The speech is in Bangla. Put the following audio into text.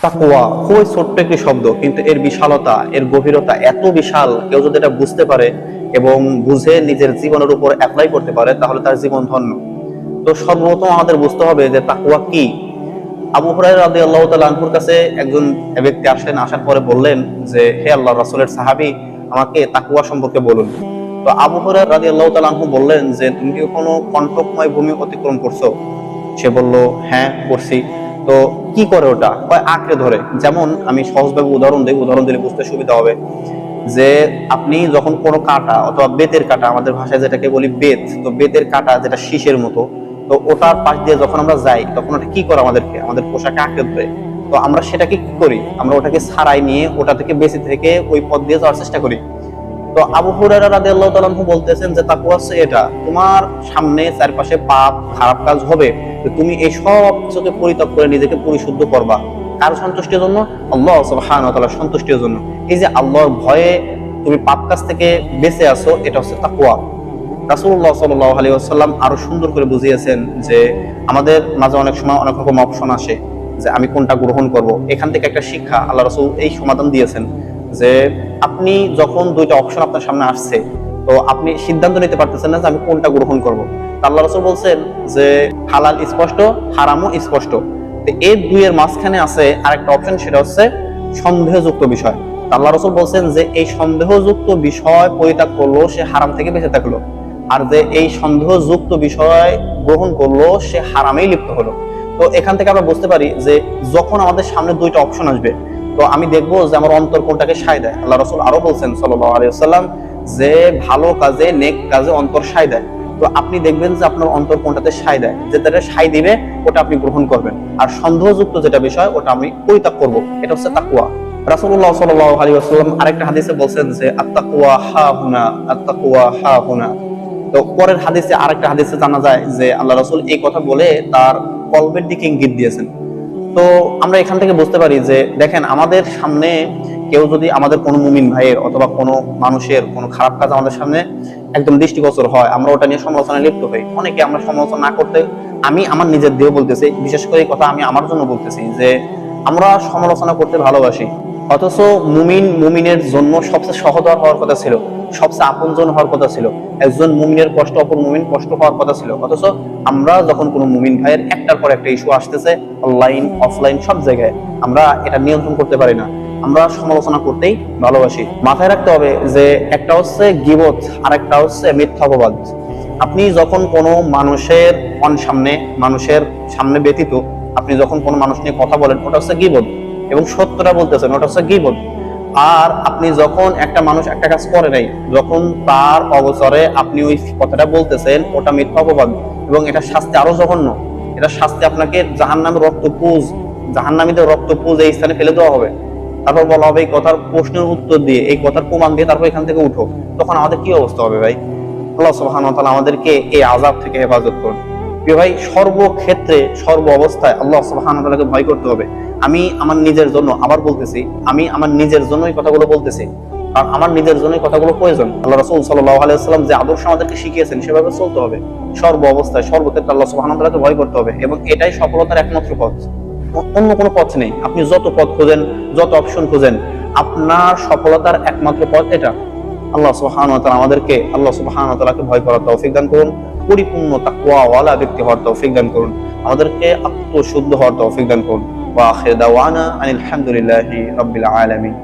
তাকওয়া খুবই ছোট্ট একটি শব্দ, কিন্তু এর বিশালতা, এর গভীরতা এত বিশাল, কেউ যদি এটা বুঝতে পারে এবং বুঝে নিজের জীবনের উপর অ্যাপ্লাই করতে পারে তাহলে তার জীবন ধন্য। তো সর্বপ্রথম আমাদের বুঝতে হবে যে তাকওয়া কি। আবু হুরায়রা রাদিয়াল্লাহু তাআলা আনহুর কাছে একজন ব্যক্তি আসেন, আসার পরে বললেন যে, হে আল্লাহর রাসূলের সাহাবী, আমাকে তাকওয়া সম্পর্কে বলুন। তো আবু হুরায়রা রাদিয়াল্লাহু তাআলা আনহু বললেন যে, তুমি কি কোনো কণ্টকময় ভূমি অতিক্রম করছো? সে বলল, হ্যাঁ করছি। তো কি করে ওটা? কয় আঁকড়ে ধরে। যেমন আমি সহজভাবে উদাহরণ দিই, উদাহরণ দিলে বুঝতে সুবিধা হবে। যে আপনি যখন কোনো কাঁটা অথবা বেতের কাঁটা, আমাদের ভাষায় যেটাকে বলি বেত, তো বেতের কাঁটা যেটা শীষের মতো, তো ওটার পাশ দিয়ে যখন আমরা যাই তখন ওটা কি করে, আমাদের পোশাকে আঁকড়ে ধরে। তো আমরা সেটাকে কি করি, আমরা ওটাকে ছাড়াই নিয়ে ওটা থেকে বেঁচে থেকে ওই পথ দিয়ে যাওয়ার চেষ্টা করি। তো আবু হুরায়রা রাদিয়াল্লাহু তাআলা আনহু বলতেছেন যে তাকওয়া হচ্ছে এটা, তোমার সামনে চারপাশে পাপ খারাপ কাজ হবে, তো তুমি এই সব কিছুকে পরিত্যাগ করে নিজেকে পরিশুদ্ধ করবা। কার সন্তুষ্টির জন্য? আল্লাহ সুবহানাহু ওয়া তাআলার সন্তুষ্টির জন্য। এই যে আল্লাহর ভয়ে তুমি পাপ কাজ থেকে বেঁচে আছো, এটা হচ্ছে তাকওয়া। রাসূলুল্লাহ সাল্লাল্লাহু আলাইহি ওয়াসাল্লাম আরো সুন্দর করে বুঝিয়েছেন যে আমাদের মাঝে অনেক সময় অনেক রকম অপশন আসে যে আমি কোনটা গ্রহণ করব। এখান থেকে একটা শিক্ষা আল্লাহ রাসূল এই সমাধান দিয়েছেন যে আপনি যখন দুইটা অপশন আপনার সামনে আসছে, তো আপনি সিদ্ধান্ত নিতে পারতেছেন না যে আমি কোনটা গ্রহণ করব। আল্লাহ রাসূল বলছেন যে হালাল স্পষ্ট, হারামও স্পষ্ট, তো এই দুইয়ের মাঝখানে আছে আরেকটা অপশন, সেটা হচ্ছে সন্দেহযুক্ত বিষয়। আল্লাহ রাসূল বলছেন যে এই সন্দেহযুক্ত বিষয় পরিত্যাগ করলো সে হারাম থেকে বেঁচে থাকলো, আর যে এই সন্দেহযুক্ত বিষয় গ্রহণ করলো সে হারামেই লিপ্ত হলো। তো এখান থেকে আমরা বুঝতে পারি যে যখন আমাদের সামনে দুইটা অপশন আসবে, তো আমি দেখবো যে আমার অন্তর কোনটাকে সায় দেয়। আল্লাহ রাসূল আরো বলছেন সাল্লাল্লাহু আলাইহি ওয়াসাল্লাম যে ভালো কাজে, নেক কাজে অন্তর সায় দেয়। তো আপনি দেখবেন যে আপনার অন্তর কোনটাতে সায় দেয়, যেটাতে সায় দিবে ওটা আপনি গ্রহণ করবেন, আর সন্দেহযুক্ত যেটা বিষয় ওটা আমি পরিত্যাগ করব। এটা হচ্ছে তাকওয়া। রাসূলুল্লাহ সাল্লাল্লাহু আলাইহি ওয়াসাল্লাম আরেকটা হাদিসে বলছেন যে আত-তাকওয়া হাহুনা, আত-তাকওয়া হাহুনা। তো পরের হাদিসে, আরেকটা হাদিসে জানা যায় যে আল্লাহ রাসূল এই কথা বলে তার কলবের দিকে ইঙ্গিত দিয়েছেন। তো আমরা এখান থেকে বুঝতে পারি যে দেখেন, আমাদের সামনে কেউ যদি, আমাদের কোনো মুমিন ভাইয়ের অথবা কোনো মানুষের কোনো খারাপ কাজ আমাদের সামনে একদম দৃষ্টিগোচর হয়, আমরা ওটা নিয়ে সমালোচনায় লিপ্ত হই। অনেকে আমরা সমালোচনা না করতে, আমি আমার নিজের দিয়ে বলতেছি, বিশেষ করে এই কথা আমি আমার জন্য বলতেছি যে আমরা সমালোচনা করতে ভালোবাসি, অথচ মুমিনের জন্য সবচেয়ে সহদর হওয়ার কথা ছিল, সবচেয়ে আপনজন হওয়ার কথা ছিল। একজন মুমিনের কষ্ট অপর মুমিন কষ্ট হওয়ার কথা ছিল, অথচ আমরা যখন কোনো মুমিন ভাইয়ের একটার পর একটা ইস্যু আসতেছে, অনলাইন অফলাইন সব জায়গায়, আমরা এটা নিয়ন্ত্রণ করতে পারি না, আমরা সমালোচনা করতেই ভালোবাসি। মাথায় রাখতে হবে যে একটা হচ্ছে গীবত, আর একটা হচ্ছে মিথ্যা অপবাদ। আপনি যখন কোনো মানুষের সামনে ব্যতীত আপনি যখন কোনো মানুষ নিয়ে কথা বলেন, ওটা হচ্ছে গীবত, এবং সত্যটা বলতেছেন, ওটা হচ্ছে গীবত। আর আপনি যখন একটা মানুষ একটা কাজ করে নাই, যখন তার অগোচরে আপনি ওই কথাটা বলতেছেন, ওটা মিথ্যা অপবাদ, এবং এটা শাস্তি আরো জঘন্য। এটা শাস্তি আপনাকে জাহান্নামীদের রক্তপুজ এই স্থানে ফেলে দেওয়া হবে। তারপর বলা হবে এই কথার প্রশ্নের উত্তর দিয়ে, এই কথার প্রমাণ দিয়ে তারপর এখান থেকে উঠো। তখন আমাদের কি অবস্থা হবে ভাই? আল্লাহ সুবহানাহু ওয়া তাআলা আমাদেরকে এই আযাব থেকে হেফাজত করুন। প্রিয় ভাই, সর্বক্ষেত্রে সর্ব অবস্থায় আল্লাহ সুবহানাহু ওয়া তাআলাকে ভয় করতে হবে। আমি আমার নিজের জন্য আবার বলতেছি, আমি আমার নিজের জন্যই কথাগুলো বলতেছি, কারণ আমার নিজের জন্যই কথাগুলো প্রয়োজন। আল্লাহ রাসূল সাল্লাল্লাহু আলাইহি ওয়াসাল্লাম যে আদর্শ আমাদেরকে শিখিয়েছেন সেভাবে চলতে হবে। সর্ব অবস্থায় সর্বক্ষেত্রে আল্লাহ সুবহানাহু ওয়া তাআলাকে ভয় করতে হবে, এবং এটাই সফলতার একমাত্র পথ। অন্য কোনো পথ নেই। আপনি যত পথ খোঁজেন, যত অপশন খোঁজেন, আপনার সফলতার একমাত্র পথ এটা। আল্লাহ সুবহানাহু ওয়া তাআলা আমাদেরকে, আল্লাহ সুবহানাহু ওয়া তাআলাকে ভয় করার তৌফিক দান করুন, পরিপূর্ণ তাকওয়াওয়ালা ব্যক্তি হওয়ার তৌফিক দান করুন, আমাদেরকে আত্মশুদ্ধ হওয়ার তৌফিক দান করুন। ওয়া আখির দাওয়ানা আনিল হামদুলিল্লাহি রাব্বিল আলামিন।